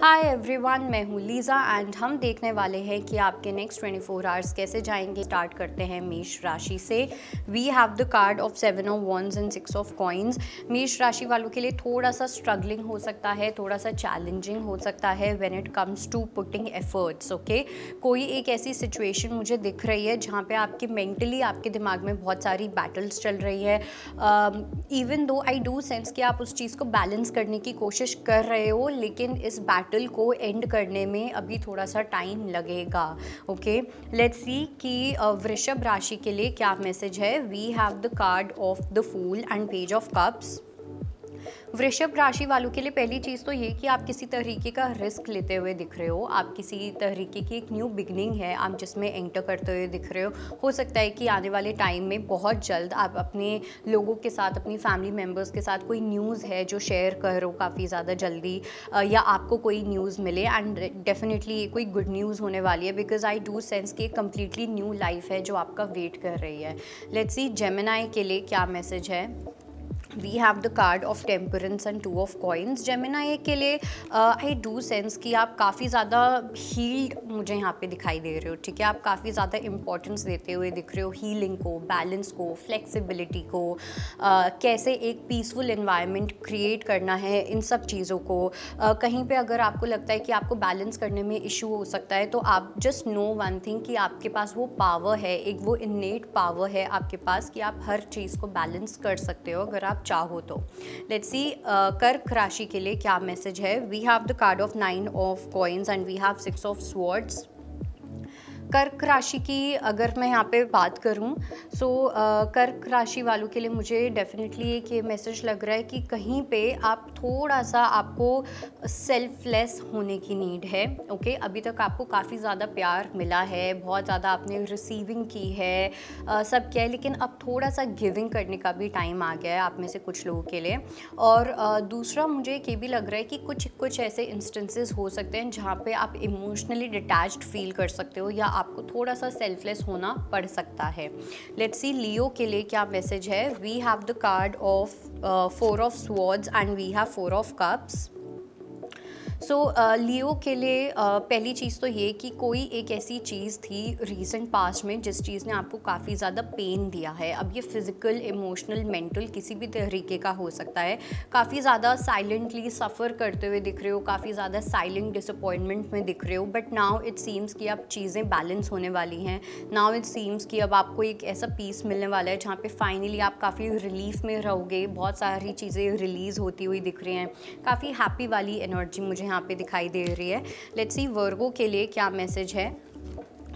Hi everyone, मैं हूँ Lisa and हम देखने वाले हैं कि आपके नेक्स्ट 24 आवर्स कैसे जाएंगे। स्टार्ट करते हैं मेष राशि से। We have the card of 7 of wands and 6 of coins. मेष राशि वालों के लिए थोड़ा सा स्ट्रगलिंग हो सकता है, थोड़ा सा चैलेंजिंग हो सकता है when it comes to putting efforts. Okay, कोई एक ऐसी सिचुएशन मुझे दिख रही है जहाँ पे आपके मेंटली आपके दिमाग में बहुत सारी बैटल्स चल रही है। Even though I do sense कि आप उस चीज़ को बैलेंस करने की कोशिश कर रहे हो, लेकिन इस बैटल को एंड करने में अभी थोड़ा सा टाइम लगेगा। ओके, लेट्स सी कि वृषभ राशि के लिए क्या मैसेज है। We have the card of the fool and page of cups. वृषभ राशि वालों के लिए पहली चीज़ तो ये कि आप किसी तरीके का रिस्क लेते हुए दिख रहे हो। आप किसी तरीके की एक न्यू बिगनिंग है आप जिसमें एंटर करते हुए दिख रहे हो सकता है कि आने वाले टाइम में बहुत जल्द आप अपने लोगों के साथ, अपनी फैमिली मेम्बर्स के साथ कोई न्यूज़ है जो शेयर करो काफ़ी ज़्यादा जल्दी, या आपको कोई न्यूज़ मिले। एंड डेफिनेटली ये कोई गुड न्यूज़ होने वाली है, बिकॉज आई डू सेंस कि एक कम्प्लीटली न्यू लाइफ है जो आपका वेट कर रही है। लेट्स सी जेमिनाई के लिए क्या मैसेज है। We have the card of temperance and 2 of coins. Gemini के लिए आई डू सेंस कि आप काफ़ी ज़्यादा हील्ड मुझे यहाँ पे दिखाई दे रहे हो। ठीक है, आप काफ़ी ज़्यादा इंपॉर्टेंस देते हुए दिख रहे हो हीलिंग को, बैलेंस को, फ्लेक्सिबिलिटी को, कैसे एक पीसफुल एनवायरनमेंट क्रिएट करना है, इन सब चीज़ों को। कहीं पे अगर आपको लगता है कि आपको बैलेंस करने में इशू हो सकता है, तो आप जस्ट नो वन थिंग कि आपके पास वो पावर है, एक वो इन्नेट पावर है आपके पास कि आप हर चीज़ को बैलेंस कर सकते हो अगर आप चाहो तो। लेट्स सी कर्क राशि के लिए क्या मैसेज है। We have the card of 9 of coins and we have 6 of swords. कर्क राशि की अगर मैं यहाँ पे बात करूँ, सो कर्क राशि वालों के लिए मुझे डेफिनेटली एक ये मैसेज लग रहा है कि कहीं पे आप थोड़ा सा, आपको सेल्फलेस होने की नीड है। ओके, अभी तक आपको काफ़ी ज़्यादा प्यार मिला है, बहुत ज़्यादा आपने रिसीविंग की है, सब किया है, लेकिन अब थोड़ा सा गिविंग करने का भी टाइम आ गया है आप में से कुछ लोगों के लिए। और दूसरा मुझे ये भी लग रहा है कि कुछ ऐसे इंस्टेंसेस हो सकते हैं जहाँ पे आप इमोशनली डिटैच्ड फील कर सकते हो या आपको थोड़ा सा सेल्फलेस होना पड़ सकता है। लेट्स सी लियो के लिए क्या मैसेज है। We have the card of 4 of swords and we have 4 of cups. So Leo के लिए पहली चीज़ तो ये कि कोई एक ऐसी चीज़ थी रीसेंट पास्ट में जिस चीज़ ने आपको काफ़ी ज़्यादा पेन दिया है। अब ये फिज़िकल, इमोशनल, मेंटल किसी भी तरीके का हो सकता है। काफ़ी ज़्यादा साइलेंटली सफ़र करते हुए दिख रहे हो, काफ़ी ज़्यादा साइलेंट डिसअपॉइंटमेंट में दिख रहे हो, बट नाउ इट सीम्स कि अब चीज़ें बैलेंस होने वाली हैं। नाउ इट सीम्स कि अब आपको एक ऐसा पीस मिलने वाला है जहाँ पे फाइनली आप काफ़ी रिलीफ में रहोगे। बहुत सारी चीज़ें रिलीज़ होती हुई दिख रही हैं, काफ़ी हैप्पी वाली एनर्जी मुझे यहाँ पे दिखाई दे रही है। लेट्स सी वर्गो के लिए क्या मैसेज है।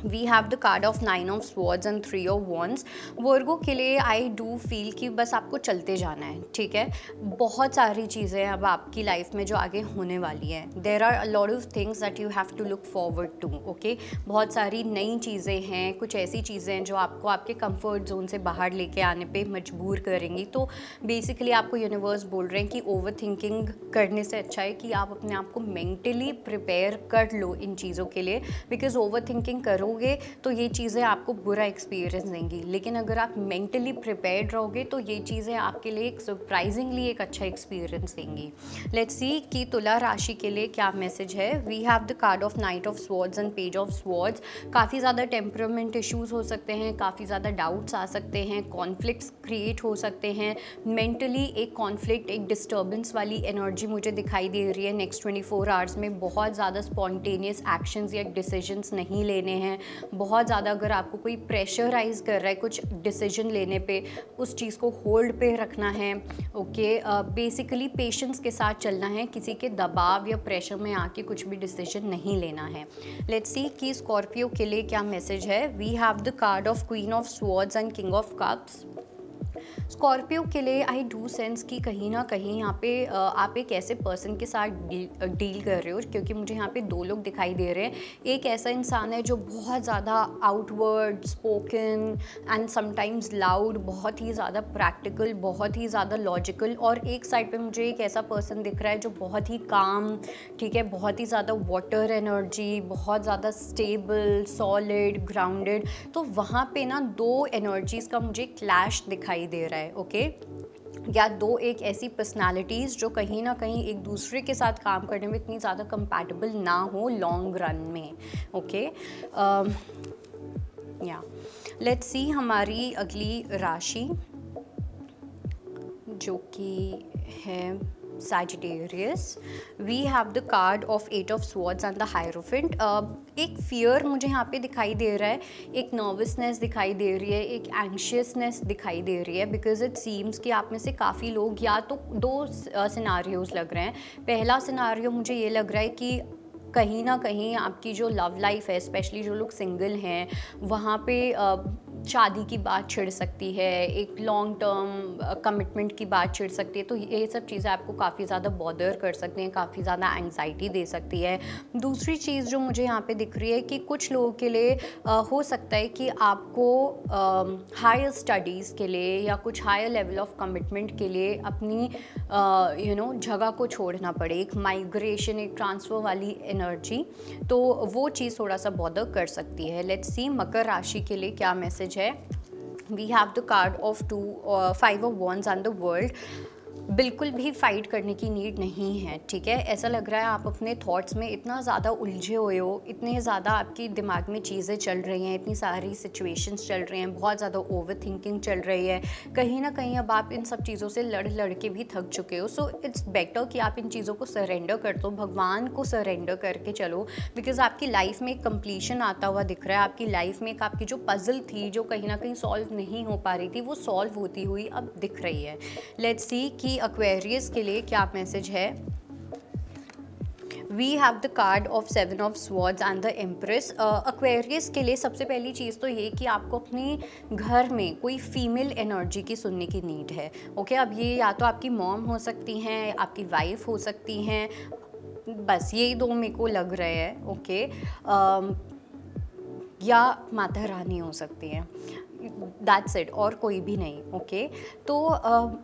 We have the card of 9 of swords and 3 of wands. Virgo के लिए आई डू फील कि बस आपको चलते जाना है। ठीक है, बहुत सारी चीज़ें अब आपकी लाइफ में जो आगे होने वाली हैं। There are a lot of things that you have to look forward to. Okay, बहुत सारी नई चीज़ें हैं, कुछ ऐसी चीज़ें हैं जो आपको आपके कंफर्ट जोन से बाहर लेके आने पे मजबूर करेंगी। तो बेसिकली आपको यूनिवर्स बोल रहे हैं कि ओवर थिंकिंग करने से अच्छा है कि आप अपने आप को मेंटली प्रिपेयर कर लो इन चीज़ों के लिए, बिकॉज ओवर थिंकिंग करो तो ये चीज़ें आपको बुरा एक्सपीरियंस देंगी, लेकिन अगर आप मेंटली प्रिपेयर्ड रहोगे तो ये चीज़ें आपके लिए एक सरप्राइजिंगली एक अच्छा एक्सपीरियंस देंगी। लेट्स सी कि तुला राशि के लिए क्या मैसेज है। We have the card of 9 of swords and page of swords. काफ़ी ज़्यादा टेम्परामेंट इश्यूज़ हो सकते हैं, काफ़ी ज़्यादा डाउट्स आ सकते हैं, कॉन्फ्लिक्ट्स क्रिएट हो सकते हैं। मेंटली एक कॉन्फ्लिक्ट, एक डिस्टर्बेंस वाली एनर्जी मुझे दिखाई दे रही है नेक्स्ट 24 आवर्स में। बहुत ज़्यादा स्पॉन्टेनियस एक्शंस या डिसीजंस नहीं लेने हैं। बहुत ज़्यादा अगर आपको कोई प्रेशराइज कर रहा है कुछ डिसीजन लेने पे, उस चीज़ को होल्ड पे रखना है। ओके, बेसिकली पेशेंस के साथ चलना है, किसी के दबाव या प्रेशर में आके कुछ भी डिसीजन नहीं लेना है। लेट्स सी कि स्कॉर्पियो के लिए क्या मैसेज है। We have the card of queen of swords and king of cups. Scorpio के लिए आई डू सेंस कि कहीं ना कहीं यहाँ पे आप एक ऐसे पर्सन के साथ डील कर रहे हो, क्योंकि मुझे यहाँ पे 2 लोग दिखाई दे रहे हैं। एक ऐसा इंसान है जो बहुत ज़्यादा outward spoken and sometimes loud, बहुत ही ज़्यादा प्रैक्टिकल, बहुत ही ज़्यादा लॉजिकल, और एक साइड पे मुझे एक ऐसा पर्सन दिख रहा है जो बहुत ही काम, ठीक है, बहुत ही ज़्यादा वाटर एनर्जी, बहुत ज़्यादा स्टेबल, सॉलिड, ग्राउंडेड। तो वहाँ पे ना 2 एनर्जीज़ का मुझे क्लैश दिखाई दे रहा है। ओके, या दो एक ऐसी पर्सनालिटीज़ जो कहीं ना कहीं एक दूसरे के साथ काम करने में इतनी ज़्यादा कंपैटिबल ना हो लॉन्ग रन में। ओके, या लेट्स सी हमारी अगली राशि जो कि है Sagittarius. We have the card of 8 of Swords and the Hierophant. एक फियर मुझे यहाँ पे दिखाई दे रहा है, एक नर्वसनेस दिखाई दे रही है, एक एंशियसनेस दिखाई दे रही है, बिकॉज इट सीम्स कि आप में से काफ़ी लोग, या तो दो सिनारियोज लग रहे हैं। पहला सिनारियो मुझे ये लग रहा है कि कहीं ना कहीं आपकी जो लव लाइफ है, स्पेशली जो लोग सिंगल हैं, वहाँ पे शादी की बात छिड़ सकती है, एक लॉन्ग टर्म कमिटमेंट की बात छिड़ सकती है। तो ये सब चीज़ें आपको काफ़ी ज़्यादा बॉदर कर सकती हैं, काफ़ी ज़्यादा एंग्जाइटी दे सकती है। दूसरी चीज़ जो मुझे यहाँ पे दिख रही है कि कुछ लोगों के लिए हो सकता है कि आपको हायर स्टडीज़ के लिए या कुछ हायर लेवल ऑफ कमिटमेंट के लिए अपनी जगह को छोड़ना पड़े, एक माइग्रेशन, एक ट्रांसफ़र वाली एनर्जी, तो वो चीज़ थोड़ा सा बॉदर कर सकती है। लेट्स सी मकर राशि के लिए क्या मैसेज है। We have the card of 5 of Wands and the world. बिल्कुल भी फाइट करने की नीड नहीं है, ठीक है। ऐसा लग रहा है आप अपने थॉट्स में इतना ज़्यादा उलझे हुए हो, इतने ज़्यादा आपकी दिमाग में चीज़ें चल रही हैं, इतनी सारी सिचुएशंस चल रही हैं, बहुत ज़्यादा ओवर थिंकिंग चल रही है। कहीं ना कहीं अब आप इन सब चीज़ों से लड़ के भी थक चुके हो। सो इट्स बेटर कि आप इन चीज़ों को सरेंडर कर दो, भगवान को सरेंडर करके चलो, बिकॉज आपकी लाइफ में एक कंप्लीशन आता हुआ दिख रहा है। आपकी लाइफ में एक आपकी जो पजल थी, जो कहीं ना कहीं सॉल्व नहीं हो पा रही थी, वो सॉल्व होती हुई अब दिख रही है। लेट्स सी कि एक्वेरियस के लिए क्या मैसेज है। We have the card of 7 of Swords and the empress. Aquarius के लिए सबसे पहली चीज़ तो ये कि आपको अपने घर में कोई फीमेल एनर्जी की सुनने की नीड है। ओके, अब ये या तो आपकी मॉम हो सकती हैं, आपकी वाइफ हो सकती हैं, बस यही दो मेरे को लग रहे हैं। ओके, या माता रानी हो सकती हैं, दैट्स इट, और कोई भी नहीं। ओके, तो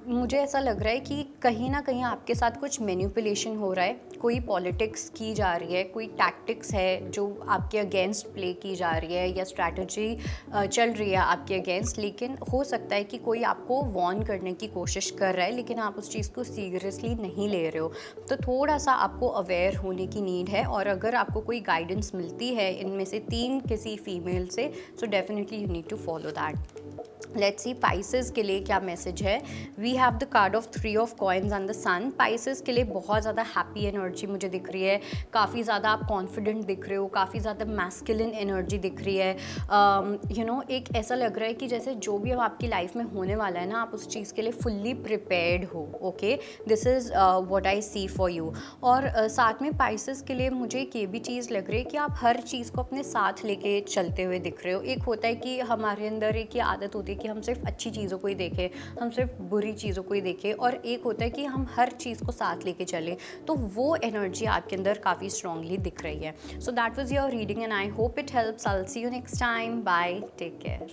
मुझे ऐसा लग रहा है कि कहीं ना कहीं आपके साथ कुछ मैनिपुलेशन हो रहा है, कोई पॉलिटिक्स की जा रही है, कोई टैक्टिक्स है जो आपके अगेंस्ट प्ले की जा रही है, या स्ट्रैटेजी चल रही है आपके अगेंस्ट। लेकिन हो सकता है कि कोई आपको वॉर्न करने की कोशिश कर रहा है, लेकिन आप उस चीज़ को सीरियसली नहीं ले रहे हो। तो थोड़ा सा आपको अवेयर होने की नीड है, और अगर आपको कोई गाइडेंस मिलती है इनमें से 3 किसी फीमेल से, so definitely you need to follow that. Let's see Pisces के लिए क्या मैसेज है। We have the card of 3 of Coins and the sun. Pisces के लिए बहुत ज़्यादा हैप्पी एनर्जी मुझे दिख रही है, काफ़ी ज़्यादा आप कॉन्फिडेंट दिख रहे हो, काफ़ी ज़्यादा मैस्कुलिन एनर्जी दिख रही है। एक ऐसा लग रहा है कि जैसे जो भी अब आपकी लाइफ में होने वाला है ना, आप उस चीज़ के लिए फुल्ली प्रिपेयर्ड हो। Okay, this is what I see for you. और साथ में पाइसेस के लिए मुझे एक ये भी चीज़ लग रही है कि आप हर चीज़ को अपने साथ लेके चलते हुए दिख रहे हो। एक होता है कि हमारे अंदर एक ये आदत होती है कि हम सिर्फ अच्छी चीज़ों को ही देखें, हम सिर्फ बुरी चीज़ों को ही देखें, और एक होता है कि हम हर चीज़ को साथ लेके चलें। तो वो एनर्जी आपके अंदर काफ़ी स्ट्रांगली दिख रही है। So that was your reading and I hope it helps. I will see you next time. Bye, take care.